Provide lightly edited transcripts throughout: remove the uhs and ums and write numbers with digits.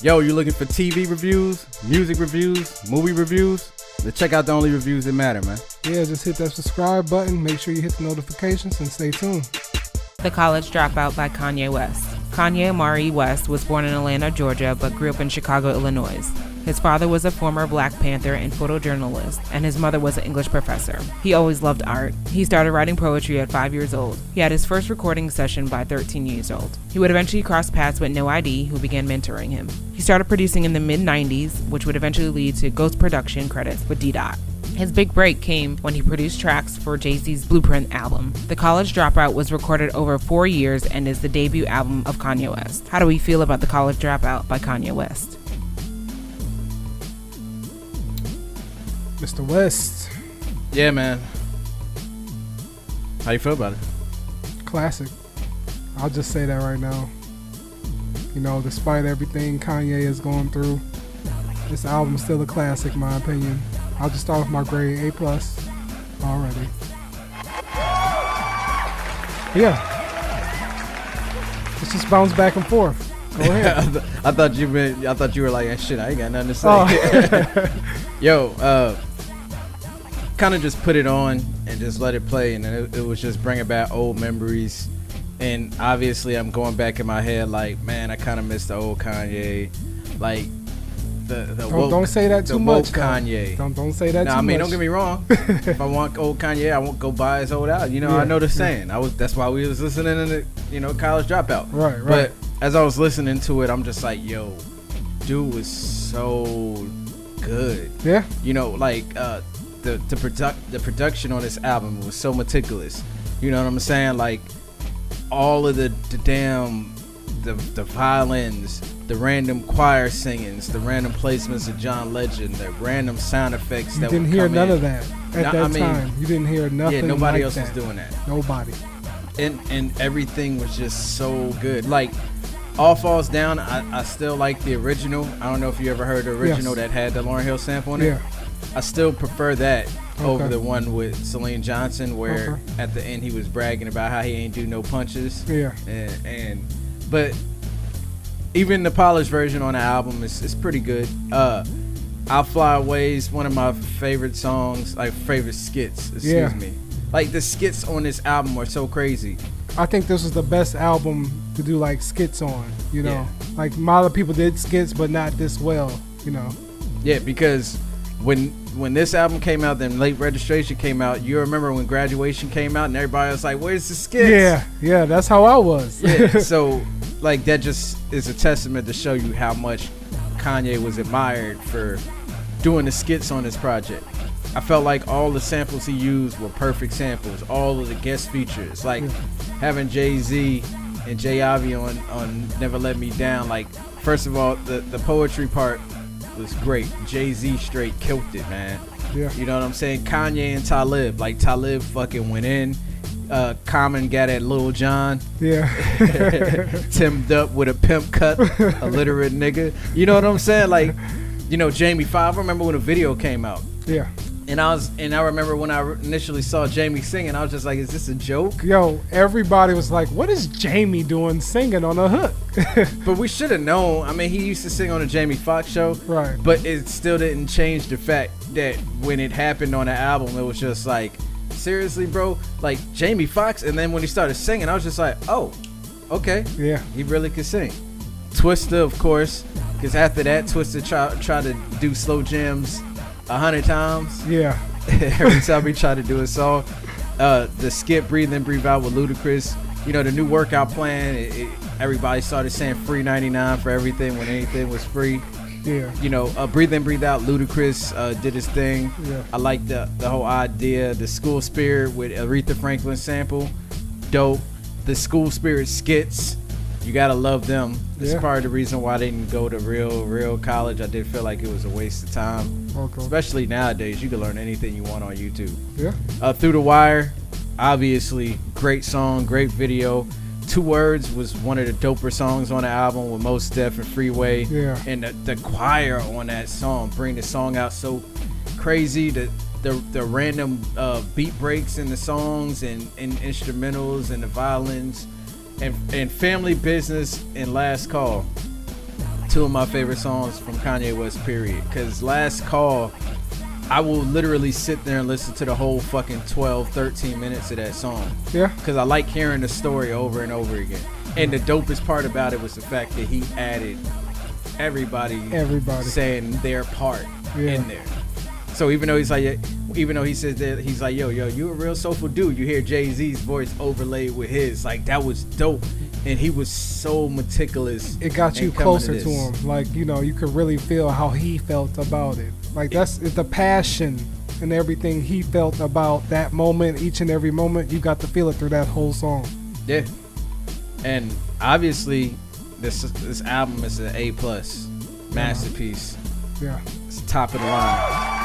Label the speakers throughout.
Speaker 1: Yo, you looking for TV reviews, music reviews, movie reviews? Then check out the only reviews that matter, man.
Speaker 2: Yeah, just hit that subscribe button. Make sure you hit the notifications and stay tuned.
Speaker 3: The College Dropout by Kanye West. Kanye Amari West was born in Atlanta, Georgia, but grew up in Chicago, Illinois. His father was a former Black Panther and photojournalist, and his mother was an English professor. He always loved art. He started writing poetry at 5 years old. He had his first recording session by 13 years old. He would eventually cross paths with No ID, who began mentoring him. He started producing in the mid-90s, which would eventually lead to Ghost production credits with D-Dot. His big break came when he produced tracks for Jay-Z's Blueprint album. The College Dropout was recorded over 4 years and is the debut album of Kanye West. How do we feel about The College Dropout by Kanye West?
Speaker 2: Mr. West.
Speaker 1: Yeah, man. How you feel about it?
Speaker 2: Classic. I'll just say that right now. You know, despite everything Kanye is going through, this album is still a classic in my opinion. I'll just start with my grade A+ already. Yeah. Let's just bounce back and forth. Go ahead.
Speaker 1: I thought you were like, shit, I ain't got nothing to say. Yo, kind of just put it on and just let it play, and then it was just bringing back old memories. And obviously I'm going back in my head like, man, I kind of miss the old Kanye, like
Speaker 2: don't say that too much.
Speaker 1: Kanye.
Speaker 2: Don't say that too much.
Speaker 1: I mean, don't get me wrong. If I want old Kanye, I won't go buy his old album. You know, I know the saying. That's why we was listening to the, College Dropout.
Speaker 2: Right.
Speaker 1: But as I was listening to it, I'm just like, yo, dude was so good.
Speaker 2: Yeah.
Speaker 1: You know, like the production on this album was so meticulous. You know what I'm saying? Like all of the damn the violins, the random choir singings, the random placements of John Legend, the random sound effects that would come in.
Speaker 2: You didn't hear none of that at that time. You didn't hear nothing.
Speaker 1: Yeah, nobody
Speaker 2: like
Speaker 1: else
Speaker 2: that.
Speaker 1: was doing that.
Speaker 2: Nobody.
Speaker 1: And everything was just so good. Like All Falls Down, I still like the original. I don't know if you ever heard the original that had the Lauryn Hill sample in it.
Speaker 2: Yeah.
Speaker 1: I still prefer that over the one with Celine Johnson, where at the end he was bragging about how he ain't do no punches.
Speaker 2: Yeah.
Speaker 1: But even the polished version on the album is pretty good. I'll Fly Away is one of my favorite songs, like favorite skits. Excuse me. Like the skits on this album are so crazy.
Speaker 2: I think this was the best album to do like skits on. You know, like a lot of people did skits, but not this well. You know. Yeah,
Speaker 1: because when this album came out, then Late Registration came out. You remember when Graduation came out, and everybody was like, "Where's the skits?"
Speaker 2: Yeah, that's how I was.
Speaker 1: So like that just is a testament to show you how much Kanye was admired for doing the skits on this project. I felt like all the samples he used were perfect samples. All of the guest features, like having Jay-Z and Jay Avi on Never Let Me Down. Like, first of all, the poetry part was great. Jay-Z straight killed it, man.
Speaker 2: Yeah.
Speaker 1: You know what I'm saying? Kanye and Talib. Like, Talib fucking went in. Common got at Lil Jon.
Speaker 2: Yeah.
Speaker 1: Timmed up with a pimp cut, a literate nigga. You know what I'm saying? Like, Jamie Foxx. I remember when the video came out.
Speaker 2: Yeah.
Speaker 1: And I remember when I initially saw Jamie singing, I was just like, is this a joke?
Speaker 2: Yo, everybody was like, what is Jamie doing singing on a hook?
Speaker 1: But we should have known. I mean, he used to sing on the Jamie Foxx show.
Speaker 2: Right.
Speaker 1: But it still didn't change the fact that when it happened on the album, it was just like, seriously, bro? Like, Jamie Foxx? And then when he started singing, I was just like, oh, okay.
Speaker 2: Yeah.
Speaker 1: He really could sing. Twista, of course, because after that, Twista tried to do slow jams 100 times.
Speaker 2: Yeah.
Speaker 1: Every time we try to do a song. The skit Breathe In, Breathe Out with Ludacris. The new workout plan, everybody started saying free 99 for everything when anything was free.
Speaker 2: Yeah.
Speaker 1: Breathe In, Breathe Out, Ludacris did his thing.
Speaker 2: Yeah.
Speaker 1: I like the whole idea. The School Spirit with Aretha Franklin sample. Dope. The School Spirit skits. You gotta love them. It's part of the reason why they didn't go to real college. I did feel like it was a waste of time.
Speaker 2: Okay.
Speaker 1: Especially nowadays, you can learn anything you want on YouTube.
Speaker 2: Yeah.
Speaker 1: Through the Wire, obviously, great song, great video. 2 Words was one of the doper songs on the album with Mos Def and Freeway.
Speaker 2: Yeah.
Speaker 1: And the choir on that song bring the song out so crazy. The random beat breaks in the songs and instrumentals and the violins. And Family Business and Last Call. two of my favorite songs from Kanye West, period. Because Last Call, I will literally sit there and listen to the whole fucking 12, 13 minutes of that song.
Speaker 2: Yeah.
Speaker 1: Because I like hearing the story over and over again. And the dopest part about it was the fact that he added everybody saying their part in there. So even though he says that he's like, yo, you a real soulful dude. You hear Jay-Z's voice overlaid with his. Like, that was dope. And he was so meticulous.
Speaker 2: It got you closer to him. Like, you know, you could really feel how he felt about it. Like, that's the passion and everything he felt about that moment, each and every moment. You got to feel it through that whole song.
Speaker 1: Yeah. And obviously, this album is an A+ masterpiece.
Speaker 2: Yeah.
Speaker 1: It's top of the line.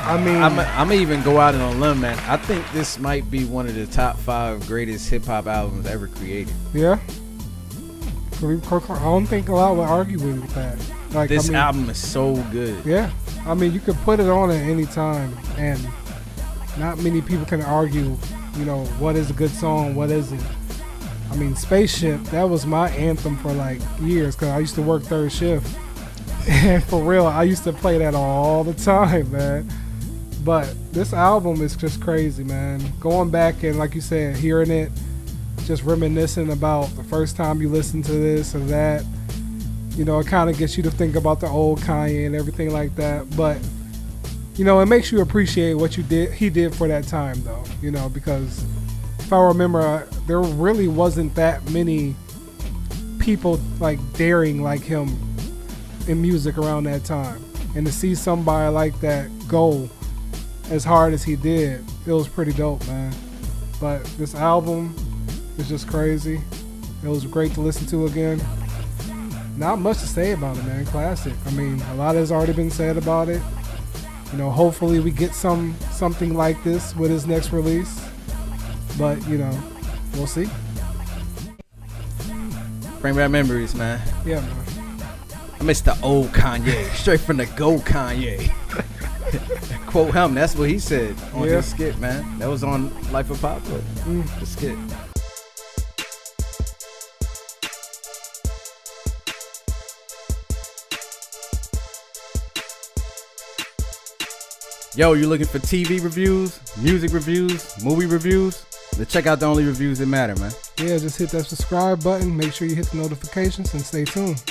Speaker 2: I mean,
Speaker 1: I'm even go out on a limb, man. I think this might be one of the top 5 greatest hip hop albums ever created.
Speaker 2: Yeah. I don't think a lot would argue with that. Like,
Speaker 1: this album is so good.
Speaker 2: Yeah. I mean, you could put it on at any time, and not many people can argue, you know, what is a good song, what isn't. I mean, Spaceship, that was my anthem for like years, because I used to work third shift. And for real, I used to play that all the time, man. But this album is just crazy, man. Going back and, like you said, hearing it, just reminiscing about the first time you listened to this or that. You know, it kind of gets you to think about the old Kanye and everything like that. But, you know, it makes you appreciate what he did for that time, though. You know, because if I remember, there really wasn't that many people like daring like him in music around that time. And to see somebody like that go as hard as he did, it was pretty dope, man. But this album is just crazy. It was great to listen to again. Not much to say about it, man. Classic. I mean, a lot has already been said about it. You know, hopefully we get something like this with his next release. But, you know, we'll see.
Speaker 1: Bring back memories, man.
Speaker 2: Yeah, man.
Speaker 1: I miss the old Kanye, straight from the GO Kanye. Quote him, that's what he said on his skit, man. That was on Life of Pablo, the skit. Yo, you looking for TV reviews, music reviews, movie reviews? Then check out the only reviews that matter, man.
Speaker 2: Yeah, just hit that subscribe button. Make sure you hit the notifications and stay tuned.